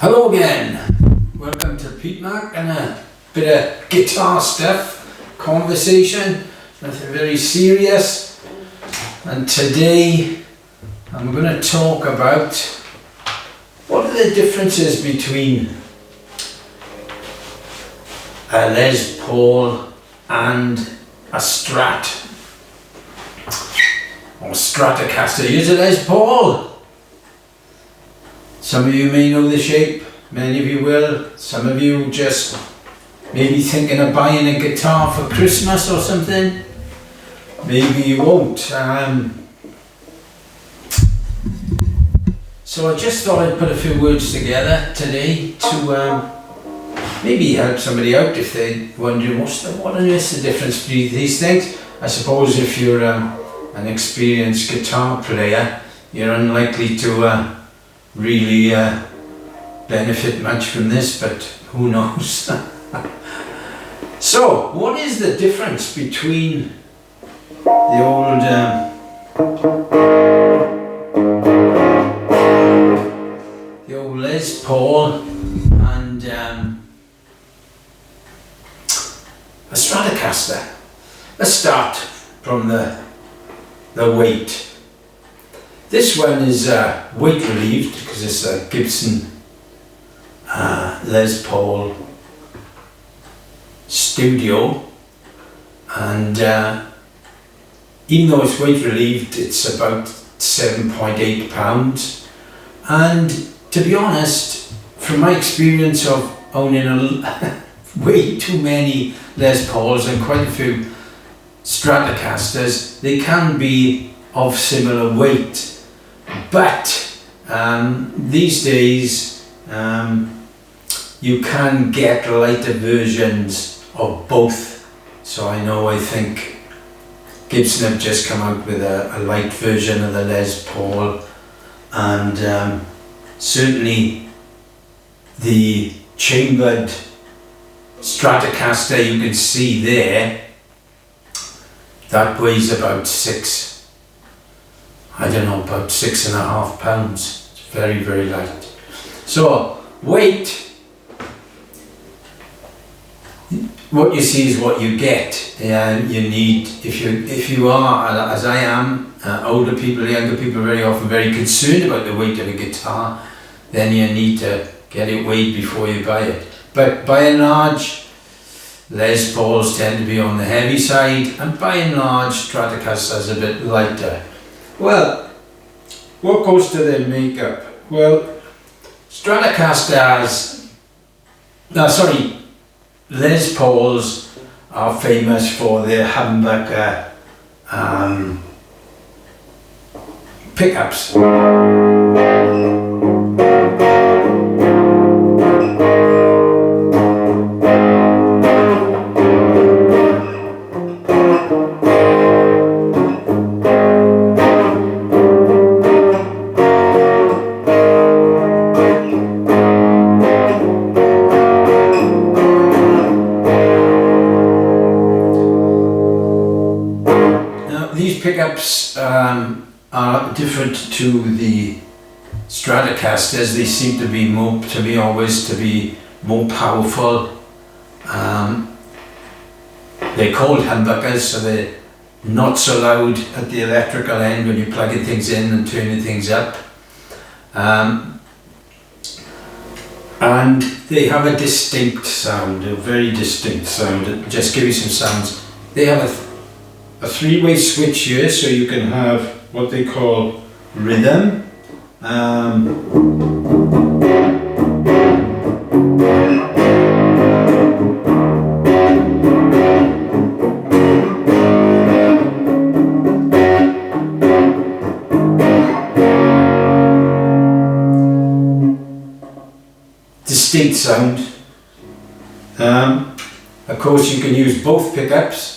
Hello again, welcome to Pete Mark and a bit of guitar stuff, conversation, nothing very serious. And today I'm going to talk about what are the differences between a Les Paul and a Strat or Stratocaster. Here's a Les Paul. Some of you may know the shape, many of you will. Some of you just maybe thinking of buying a guitar for Christmas or something. Maybe you won't. So I just thought I'd put a few words together today to maybe help somebody out if they're wondering what on earth's the difference between these things. I suppose if you're an experienced guitar player, you're unlikely to really benefit much from this, but who knows. So, what is the difference between the old Les Paul and a Stratocaster? Let's start from the weight. This one is weight relieved because it's a Gibson Les Paul Studio, and even though it's weight relieved, it's about 7.8 pounds. And to be honest, from my experience of owning way too many Les Pauls and quite a few Stratocasters, they can be of similar weight. But these days you can get lighter versions of both. So I think Gibson have just come out with a light version of the Les Paul, and certainly the chambered Stratocaster you can see there, that weighs about about 6.5 pounds. It's very, very light. So weight, what you see is what you get. You need, if you are, as I am, older people, younger people, very often very concerned about the weight of a guitar, then you need to get it weighed before you buy it. But by and large, Les Pauls tend to be on the heavy side, and by and large, Stratocasters are a bit lighter. Well, what goes to their makeup? Well, Les Pauls are famous for their humbucker pickups. Pickups are different to the Stratocasters. They seem to be more powerful. They're called humbuckers, so they're not so loud at the electrical end when you're plugging things in and turning things up. And they have a distinct sound, a very distinct sound. I'll just give you some sounds. They have a three-way switch here, so you can have what they call rhythm. Distinct sound. Of course, you can use both pickups.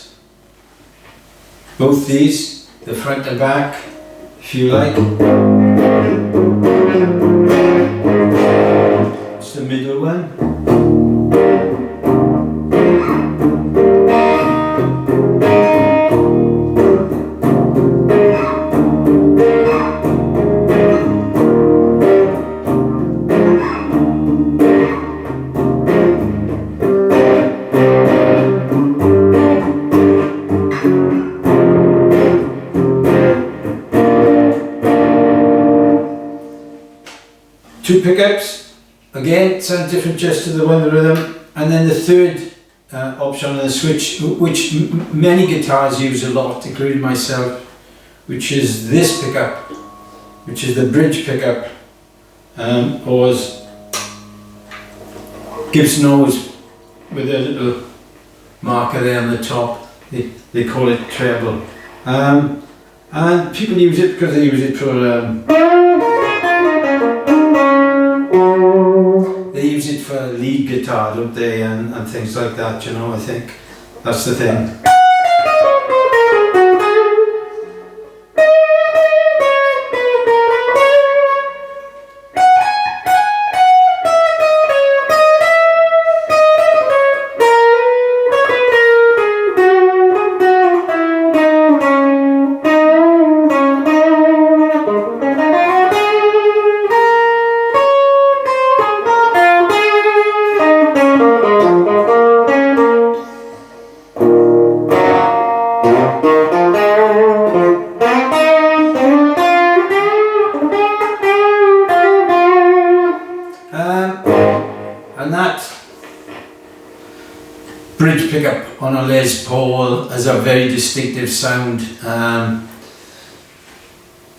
Both these, the front and back, if you like. It's the middle one. 2 pickups, again sound different just to the one rhythm, and then the third option on the switch, which many guitars use a lot, including myself, which is this pickup, which is the bridge pickup, or as Gibson always, with a little marker there on the top, they call it treble. And people use it because they use it for lead guitar, don't they, and things like that, you know. I think that's the thing. And that bridge pickup on a Les Paul has a very distinctive sound.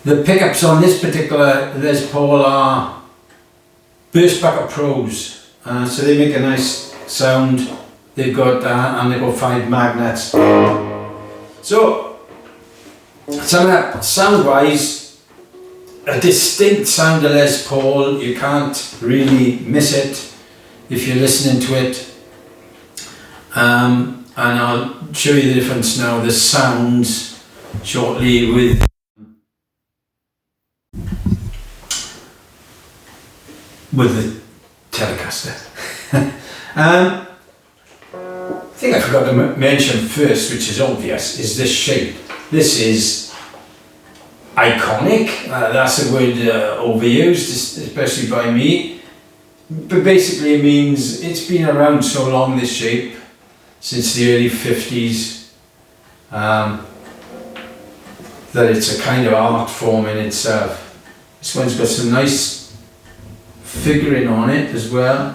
The pickups on this particular Les Paul are burst backup pros, so they make a nice sound. They've got and they've got 5 magnets. So sound wise, a distinct sound of Les Paul. You can't really miss it if you're listening to it. And I'll show you the difference now, the sounds, shortly with the Telecaster. I think I forgot to mention first, which is obvious, is this shape. This is iconic. That's a word overused, especially by me. But basically it means it's been around so long, this shape, since the early 50s, that it's a kind of art form in itself. This one's got some nice figuring on it as well.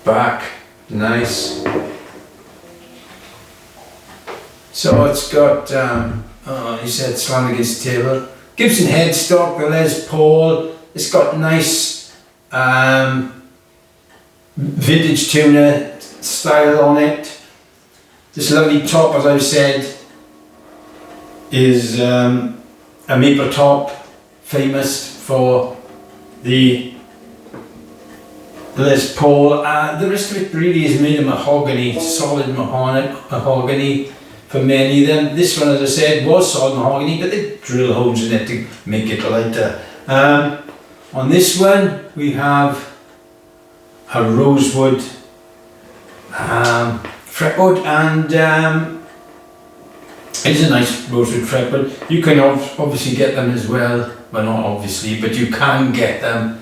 Back, nice. So it's got, he said slam against the table. Gibson headstock, the Les Paul. It's got nice vintage tuner style on it. This lovely top, as I've said, is a maple top, famous for the Les Paul. The rest of it really is made of mahogany, solid mahogany for many of them. This one, as I said, was solid mahogany, but they drill holes in it to make it lighter. On this one we have a rosewood fretboard, and it is a nice rosewood fretboard. You can obviously get them as well, well not obviously, but you can get them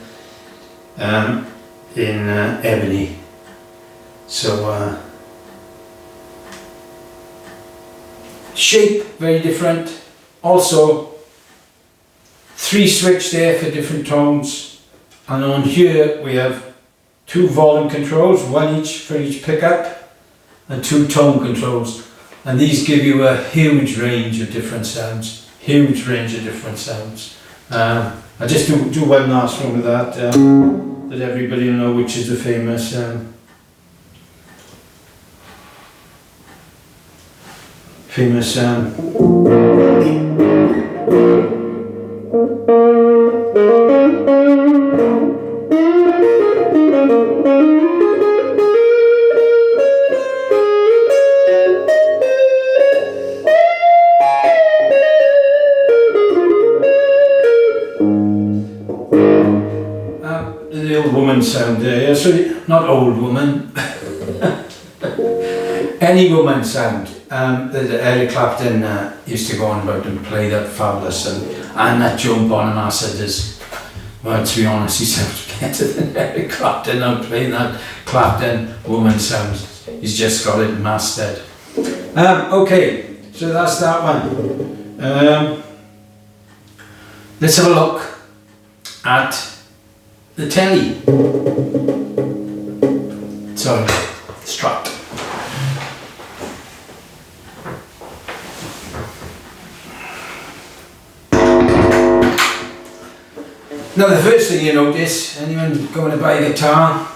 in ebony. So shape very different. Also 3 switch there for different tones, and on here we have 2 volume controls, 1 each for each pickup, and 2 tone controls, and these give you a huge range of different sounds. I just do one last one with that, that everybody will know, which is the famous the old woman sound there. So not old woman, any woman sound. That Eric Clapton used to go on about and play that fabulous, and that jump on and I said, well, to be honest, he sounds better than Eric Clapton. I'm playing that Clapton woman sound. He's just got it mastered. Okay, so that's that one. let's have a look at the telly. Sorry, Strat. Now the first thing you notice, anyone going to buy a guitar,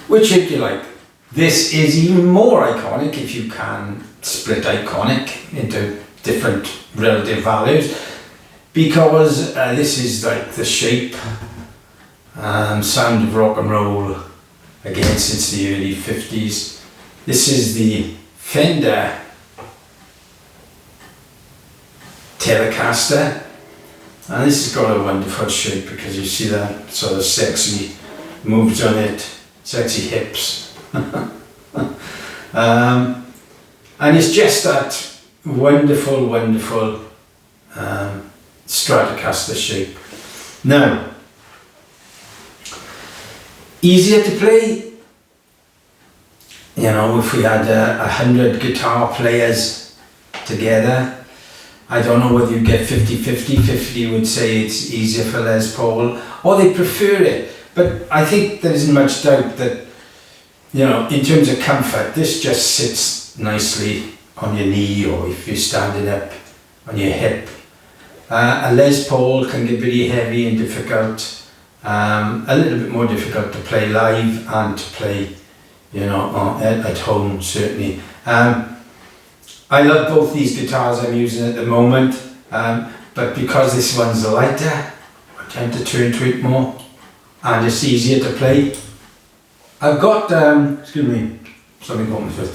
which shape do you like? This is even more iconic if you can split iconic into different relative values, because this is like the shape, sound of rock and roll again since the early 50s. This is the Fender Telecaster, and this has got a wonderful shape because you see that sort of sexy moves on it, sexy hips. And it's just that wonderful Stratocaster shape. Now, easier to play, you know, if we had 100 guitar players together, I don't know whether you get 50-50. 50 would say it's easier for Les Paul, or they prefer it. But I think there isn't much doubt that, you know, in terms of comfort, this just sits nicely on your knee, or if you're standing up on your hip. A Les Paul can get pretty heavy and difficult, a little bit more difficult to play live and to play, you know, at home certainly. I love both these guitars I'm using at the moment, but because this one's lighter, I tend to turn to it more, and it's easier to play. I've got, excuse me, something got my foot.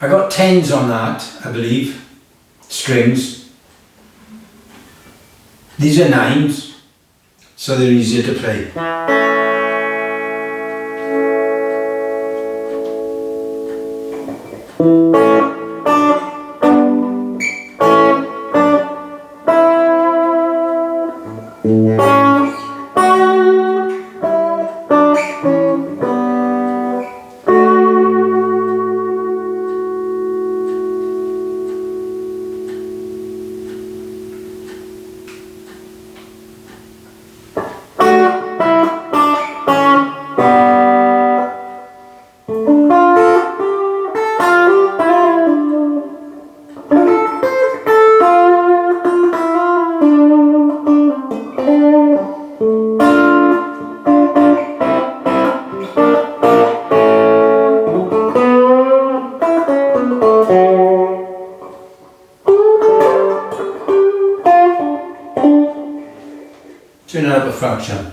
I got 10s on that, I believe, strings. These are 9s, so they're easier to play. Turn it up a fraction.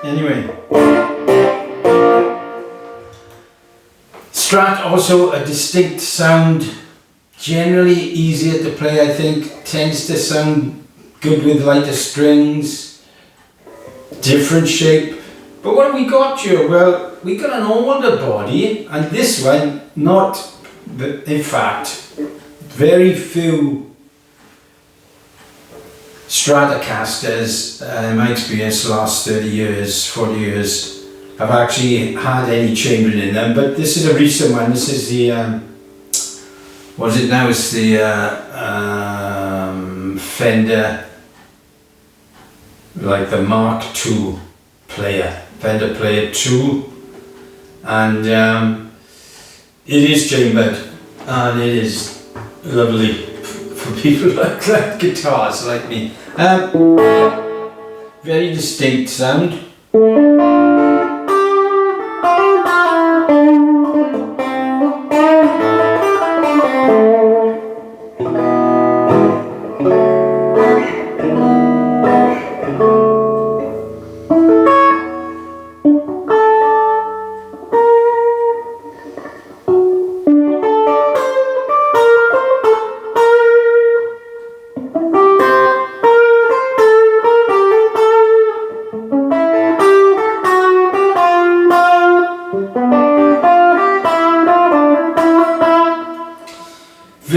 Anyway. Strat, also a distinct sound, generally easier to play, I think, tends to sound good with lighter strings, different shape. But what have we got here? Well, we got an older body, and this one, not, in fact, very few Stratocasters, in my experience, the last 30 years, 40 years, have actually had any chambering in them, but this is a recent one. This is the, what is it now? It's the Fender, like the Mark II player, Fender Player 2, and it is chambered, and it is lovely for people like guitars like me. Very distinct sound.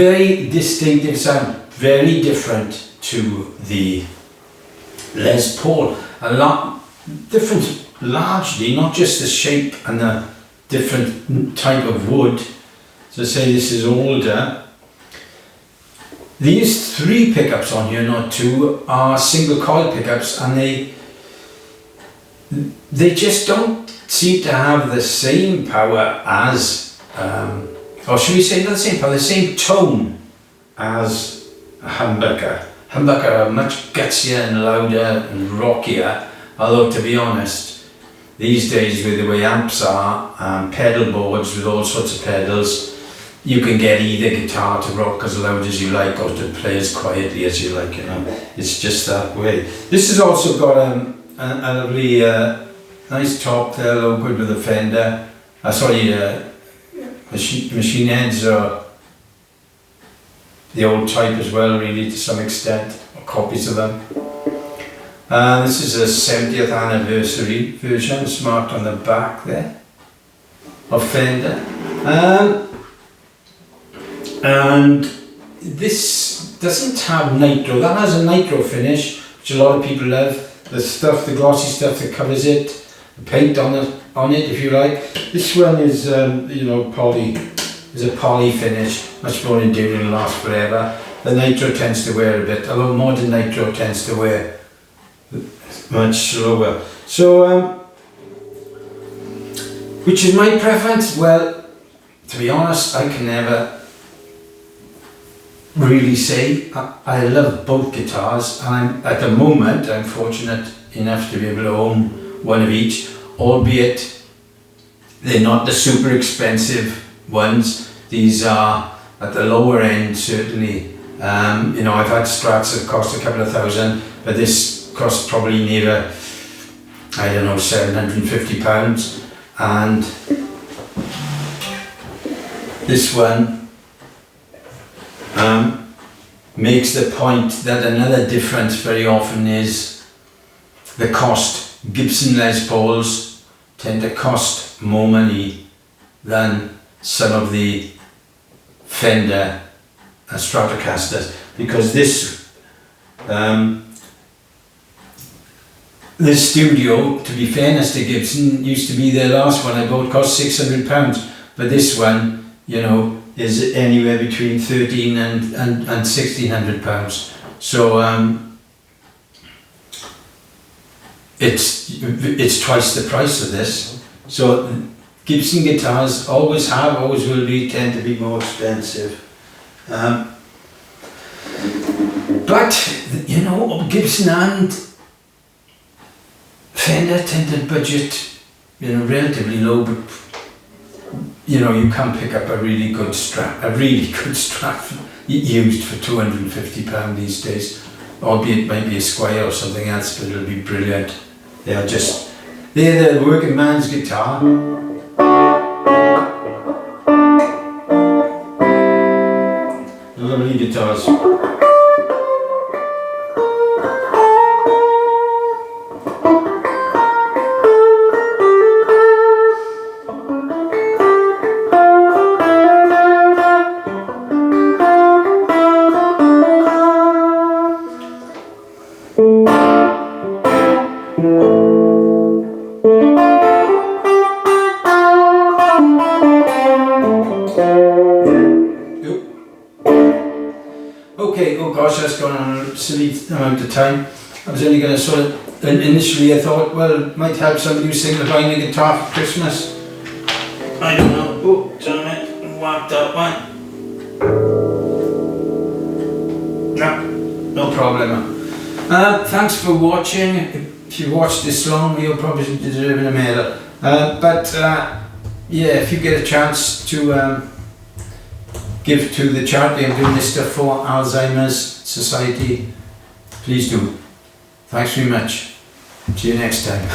very distinctive sound, very different to the Les Paul. A lot different, largely, not just the shape and the different type of wood. So say this is Alder. These 3 pickups on here, not 2, are single coil pickups, and they just don't seem to have the same power as, or should we say not the same power, the same tone as a humbucker. Humbucker are much gutsier and louder and rockier, although to be honest, these days with the way amps are, pedal boards with all sorts of pedals, you can get either guitar to rock as loud as you like or to play as quietly as you like, you know. It's just that way. This has also got a lovely nice top there, a little good with the Fender. Machine heads are the old type as well, really, to some extent, or copies of them. This is a 70th anniversary version, it's marked on the back there, of Fender. And this doesn't have nitro. That has a nitro finish, which a lot of people love. The stuff, the glossy stuff that covers it, the paint on it, if you like. This one is, you know, poly. Is a poly finish, much more enduring and lasts forever. The nitro tends to wear a bit, although modern nitro tends to wear much slower. So, which is my preference? Well, to be honest, I can never really say. I love both guitars, and at the moment I'm fortunate enough to be able to own one of each, albeit they're not the super expensive ones. These are at the lower end, certainly. You know, I've had Strats that cost a couple of thousand, but this cost probably near, I don't know, £750, and this one makes the point that another difference very often is the cost. Gibson Les Pauls tend to cost more money than some of the Fender Stratocasters, because this studio, to be fairness to Gibson, used to be their last one I bought, cost £600, but this one, you know, is anywhere between £1,300 and £1,600. So it's twice the price of this. So Gibson guitars always have, always will be, tend to be more expensive. But you know, Gibson and Fender tend to budget, you know, relatively low, but you know, you can pick up a really good Strat used for £250 these days, albeit maybe a Squire or something else, but it'll be brilliant. They're the working man's guitar. Lovely guitars. Okay, oh gosh, that's gone on a silly amount of time. I was only going to sort of, initially I thought, well, it might help somebody who's thinking of buying a guitar for Christmas. I don't know. Oh, damn it, whacked that one. No problem. Thanks for watching. If you watched this long, you're probably deserving a medal. Yeah, if you get a chance to give to the charity I'm doing this stuff for, Alzheimer's Society, please do. Thanks very much. See you next time.